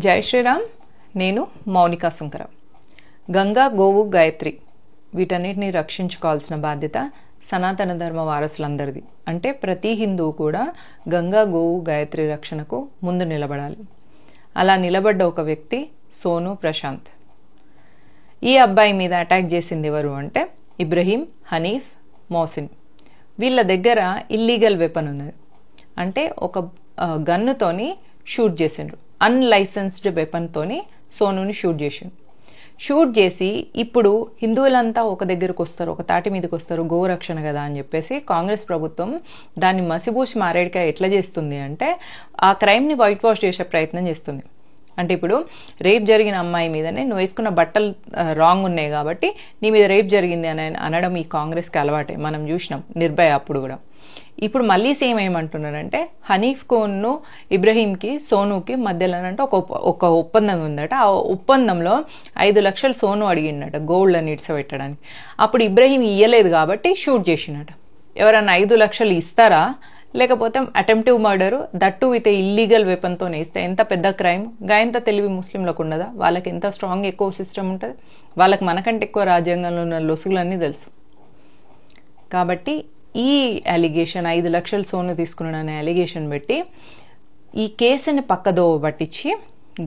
జై శ్రీరామ్. నేను మౌనికా సుంకర. గంగా, గోవు, గాయత్రి వీటన్నిటిని రక్షించుకోవాల్సిన బాధ్యత సనాతన ధర్మ వారసులందరిది. అంటే ప్రతి హిందువు కూడా గంగా, గోవు, గాయత్రి రక్షణకు ముందు నిలబడాలి. అలా నిలబడ్డ ఒక వ్యక్తి సోను ప్రశాంత్. ఈ అబ్బాయి మీద అటాక్ చేసింది ఎవరు అంటే ఇబ్రహీం, హనీఫ్, మోసిన్. వీళ్ళ దగ్గర ఇల్లీగల్ వెపన్ ఉన్నది. అంటే ఒక గన్నుతోని షూట్ చేసిండ్రు. అన్లైసెన్స్డ్ వెపన్తోని సోనుని షూట్ చేసి ఇప్పుడు హిందువులంతా ఒక దగ్గరకు వస్తారు, ఒక తాటి మీదకి వస్తారు, గోరక్షణ కదా అని చెప్పేసి కాంగ్రెస్ ప్రభుత్వం దాన్ని మసిబూసి మారేడికాయ ఎట్లా చేస్తుంది అంటే ఆ క్రైమ్ని వైట్ వాష్ చేసే ప్రయత్నం చేస్తుంది. అంటే ఇప్పుడు రేప్ జరిగిన అమ్మాయి మీదనే నువ్వు వేసుకున్న బట్టలు రాంగ్ ఉన్నాయి కాబట్టి నీ మీద రేప్ జరిగింది అని అనడం ఈ కాంగ్రెస్కి అలవాటే. మనం చూసినాం నిర్భయ అప్పుడు కూడా. ఇప్పుడు మళ్ళీ సేమ్ ఏమంటున్నారంటే హనీఫ్కును ఇబ్రహీంకి సోనుకి మధ్యలోనంటే ఒక ఒప్పందం ఉందట. ఆ ఒప్పందంలో 5 లక్షలు సోను అడిగిండట గోల్డ్ని ఇడ్సబెట్టడానికి. అప్పుడు ఇబ్రహీం ఇయ్యలేదు కాబట్టి షూట్ చేసినట. ఎవరన్నా 5 లక్షలు ఇస్తారా? లేకపోతే attempted murder that with illegal వెపన్తో ఇస్తే ఎంత పెద్ద క్రైమ్. గాయంత తెలివి ముస్లింలకు ఉండదా? వాళ్ళకి ఎంత స్ట్రాంగ్ ఎక్కువ సిస్టమ్ ఉంటుంది. వాళ్ళకి మనకంటే ఎక్కువ రాజ్యాంగంలో ఉన్న లొసుగులన్నీ తెలుసు. కాబట్టి ఈ అలిగేషన్ 5 లక్షలు సోను తీసుకున్నాడనే అలిగేషన్ పెట్టి ఈ కేసుని పక్కదోవ పట్టించి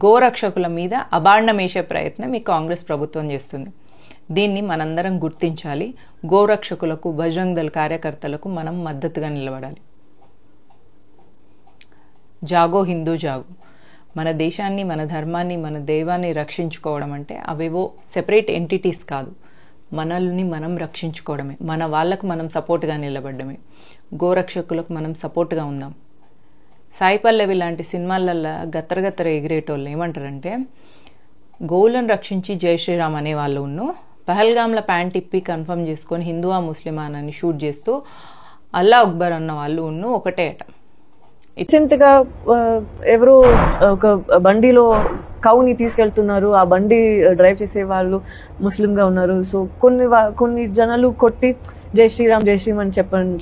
గోరక్షకుల మీద అబాండం వేసే ప్రయత్నం ఈ కాంగ్రెస్ ప్రభుత్వం చేస్తుంది. దీన్ని మనందరం గుర్తించాలి. గోరక్షకులకు, బజరంగ్ దళ్ కార్యకర్తలకు మనం మద్దతుగా నిలబడాలి. జాగో హిందూ జాగో. మన దేశాన్ని, మన ధర్మాన్ని, మన దైవాన్ని రక్షించుకోవడం అంటే అవేవో సెపరేట్ ఎంటిటీస్ కాదు. మనల్ని మనం రక్షించుకోవడమే. మన వాళ్ళకు మనం సపోర్ట్గా నిలబడ్డమే. గోరక్షకులకు మనం సపోర్ట్గా ఉందాం. సాయి పల్లవి లాంటి సినిమాలల్లో గత్తర ఎగిరేటోళ్ళు ఏమంటారంటే గోవులను రక్షించి జై శ్రీరామ్ అనే వాళ్ళు పహల్గామ్ల ప్యాంట్ ఇప్పి కన్ఫర్మ్ చేసుకొని హిందువా ముస్లిమా అని షూట్ చేస్తూ అల్లా అక్బర్ అన్న వాళ్ళు ఒకటే అట. రీసెంట్గా ఎవరో ఒక బండిలో కౌని తీసుకెళ్తున్నారు. ఆ బండి డ్రైవ్ చేసే వాళ్ళు ముస్లింగా ఉన్నారు. సో కొన్ని జనాలు కొట్టి జై శ్రీరామ్ అని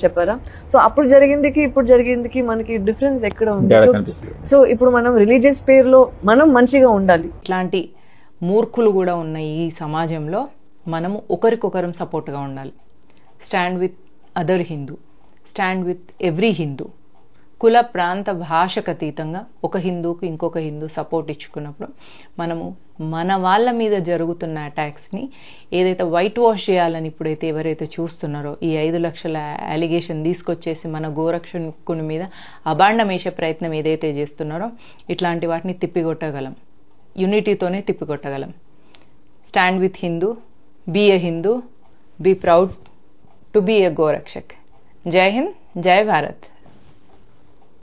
చెప్పారా? సో అప్పుడు జరిగిందికి ఇప్పుడు జరిగిందికి మనకి డిఫరెన్స్ ఎక్కడ ఉంది? సో ఇప్పుడు మనం రిలీజియస్ పేరులో మనం మంచిగా ఉండాలి. ఇట్లాంటి మూర్ఖులు కూడా ఉన్న ఈ సమాజంలో మనము ఒకరికొకరం సపోర్ట్గా ఉండాలి. Stand with other Hindu, stand with every Hindu. కుల, ప్రాంత, భాషకు అతీతంగా ఒక హిందూకి ఇంకొక హిందూ సపోర్ట్ ఇచ్చుకున్నప్పుడు మనము మన వాళ్ళ మీద జరుగుతున్న అటాక్స్ని ఏదైతే వైట్ వాష్ చేయాలని ఇప్పుడైతే ఎవరైతే చూస్తున్నారో ఈ 5 లక్షల అలిగేషన్ తీసుకొచ్చేసి మన గోరక్షకుని మీద అబాండం వేసే ప్రయత్నం ఏదైతే చేస్తున్నారో ఇట్లాంటి వాటిని తిప్పికొట్టగలం. యూనిటీతోనే తిప్పికొట్టగలం. Stand with Hindu, be a Hindu, be proud to be a gorakshak. Jai Hind, జై భారత్.